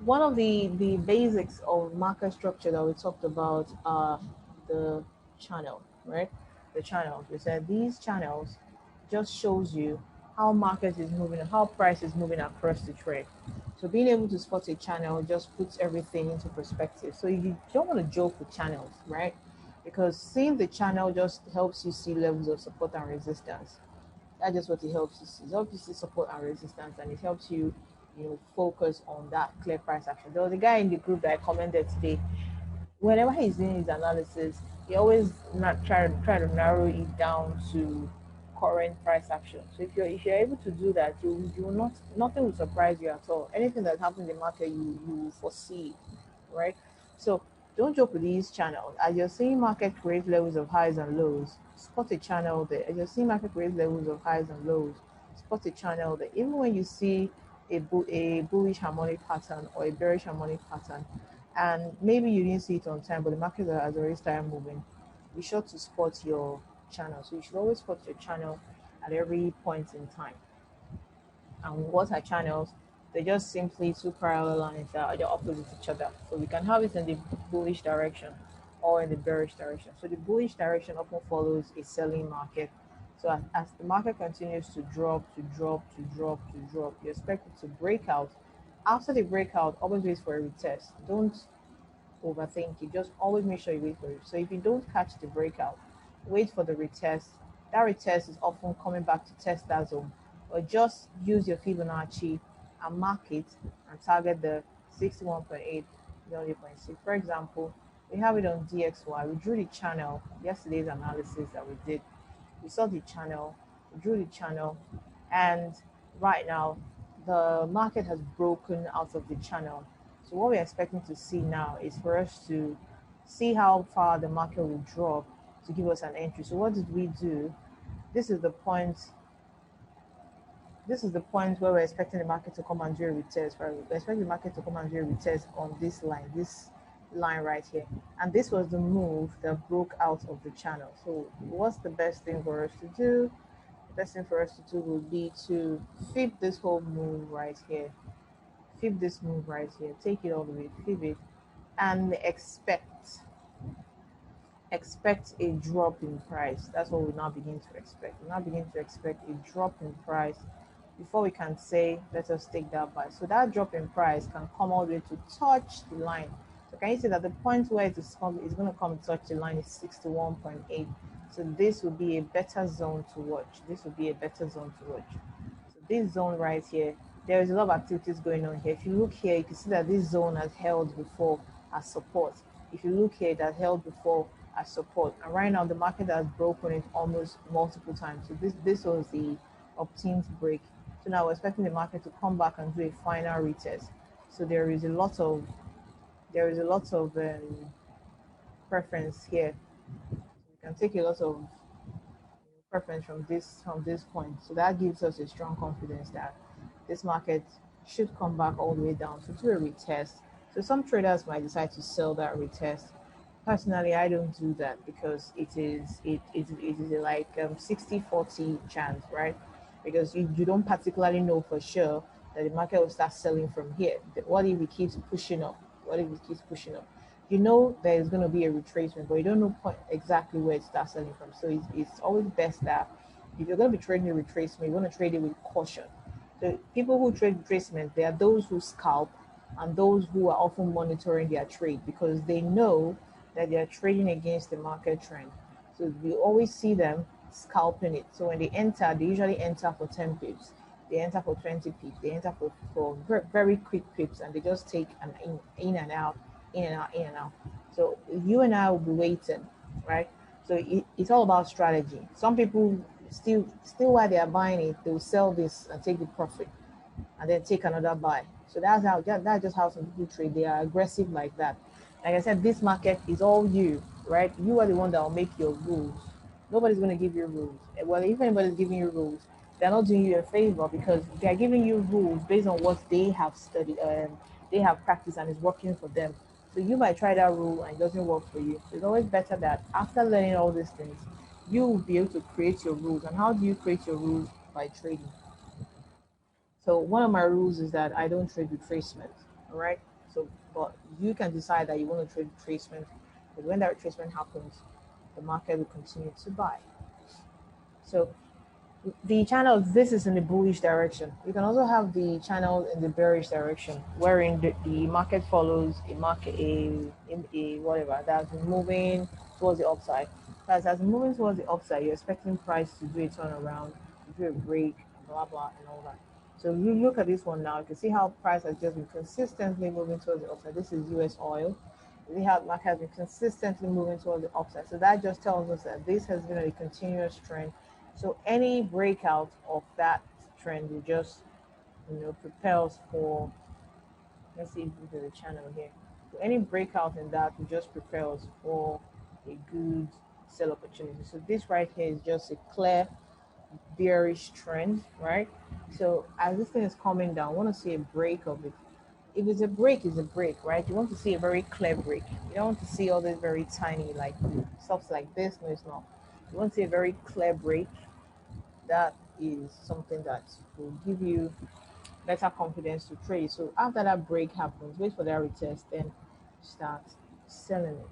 one of the basics of market structure that we talked about are the channel, right? The channels. We said these channels just shows you how market is moving, how price is moving across the trade. So being able to spot a channel just puts everything into perspective. So you don't want to joke with channels, right? Because seeing the channel just helps you see levels of support and resistance. That's just what it helps you see. It helps you see support and resistance, and it helps you, focus on that clear price action. There was a guy in the group that I commented today. Whenever he's doing his analysis, he always not try to narrow it down to current price action. So if you're able to do that, you will not nothing will surprise you at all. Anything that happens in the market, you will foresee, right? So don't joke with these channels. As you're seeing market create levels of highs and lows, spot a channel there. As you're seeing market create levels of highs and lows, spot a channel there. Even when you see a bullish harmonic pattern or a bearish harmonic pattern, and maybe you didn't see it on time, but the market has already started moving, be sure to spot your channel. So you should always spot your channel at every point in time. And what are channels? They're just simply two parallel lines that are opposite each other. So we can have it in the bullish direction or in the bearish direction. So the bullish direction often follows a selling market. So as the market continues to drop, you expect it to break out. After the breakout, always wait for a retest. Don't overthink it. Just always make sure you wait for it. So if you don't catch the breakout, wait for the retest. That retest is often coming back to test that zone. Or just use your Fibonacci and mark it and target the 61.8, 0.6. For example, we have it on DXY. We drew the channel, yesterday's analysis that we did. We saw the channel, we drew the channel, and right now the market has broken out of the channel. So what we're expecting to see now is for us to see how far the market will drop to give us an entry. So what did we do? This is the point. This is the point where we're expecting the market to come and do a retest. Right? We're expecting the market to come and do a retest on this line right here. And this was the move that broke out of the channel. So what's the best thing for us to do? The best thing for us to do would be to fib this whole move right here. Fib this move right here. Take it all the way, fib it, and expect a drop in price. That's what we now begin to expect. We now begin to expect a drop in price before we can say, let us take that buy. So that drop in price can come all the way to touch the line. So can you see that the point where it is going to come to touch the line is 61.8. So this will be a better zone to watch. This will be a better zone to watch. So this zone right here, there is a lot of activities going on here. If you look here, you can see that this zone has held before as support. If you look here, it has held before as support. And right now, the market has broken it almost multiple times. So this was the obtained break. So now we're expecting the market to come back and do a final retest. So there is a lot of preference here. We can take a lot of preference from this point. So that gives us a strong confidence that this market should come back all the way down to do a retest. So some traders might decide to sell that retest. Personally, I don't do that because it is like 60-40 chance, right? Because you don't particularly know for sure that the market will start selling from here. What if it keeps pushing up? What if it keeps pushing up? You know there is going to be a retracement, but you don't know exactly where it starts selling from. So it's always best that if you're going to be trading a retracement, you want to trade it with caution. So people who trade retracement, they are those who scalp and those who are often monitoring their trade because they know that they are trading against the market trend. So you always see them scalping it. So when they enter, they usually enter for 10 pips. They enter for 20 pips. They enter for very quick pips, and they just take an in and out, in and out, in and out. So you and I will be waiting, right? So it's all about strategy. Some people still while they are buying it, they'll sell this and take the profit, and then take another buy. So that's just how some people trade. They are aggressive like that. Like I said, this market is all you, right? You are the one that will make your rules. Nobody's going to give you rules. Well, if anybody's giving you rules, they're not doing you a favor because they're giving you rules based on what they have studied, they have practiced, and is working for them. So you might try that rule and it doesn't work for you. So it's always better that after learning all these things, you will be able to create your rules. And how do you create your rules? By trading. So one of my rules is that I don't trade retracement. All right. So, but you can decide that you want to trade retracement, but when that retracement happens, the market will continue to buy. So the channels, this is in the bullish direction. You can also have the channel in the bearish direction, wherein the market follows a market, a whatever that's moving towards the upside. As moving towards the upside, you're expecting price to do a turnaround, to do a break, blah blah, and all that. So if you look at this one now, you can see how price has just been consistently moving towards the upside. This is US oil. You see how the market has been consistently moving towards the upside. So that just tells us that this has been a continuous trend. So any breakout of that trend will just, propels for, let's see if we look at the channel here. So any breakout in that will just propels for a good sell opportunity. So this right here is just a clear bearish trend, right? So as this thing is coming down, I want to see a break of it. If it's a break, it's a break, right? You want to see a very clear break. You don't want to see all this very tiny, like stuff like this. No, it's not. You want to see a very clear break. That is something that will give you better confidence to trade. So after that break happens, wait for that retest, then start selling it.